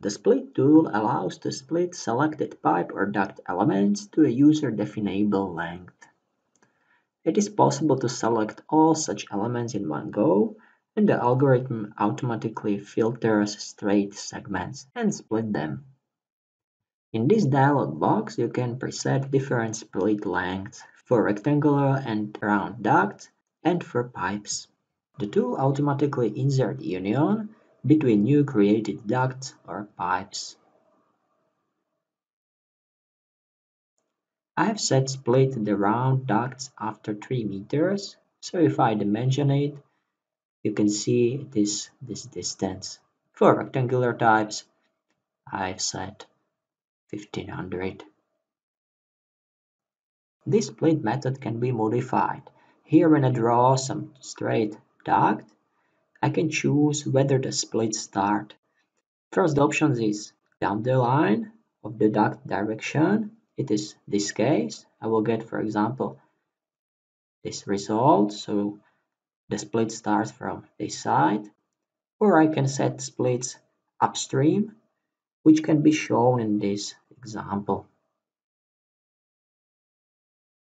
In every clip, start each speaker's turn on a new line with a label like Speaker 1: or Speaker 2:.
Speaker 1: The split tool allows to split selected pipe or duct elements to a user-definable length. It is possible to select all such elements in one go, and the algorithm automatically filters straight segments and split them. In this dialog box, you can preset different split lengths for rectangular and round ducts and for pipes. The tool automatically inserts union between new created ducts or pipes. I have set split the round ducts after 3 meters, so if I dimension it, you can see it is this distance. For rectangular types, I've set 1500. This split method can be modified. Here when I draw some straight duct, I can choose whether the split start. First option is down the line of the duct direction. It is this case. I will get, for example, this result. So the split starts from this side. Or I can set splits upstream, which can be shown in this example.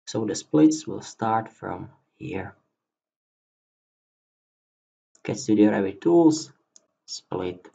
Speaker 1: So the splits will start from here. Get Studio Revit Tools, Split.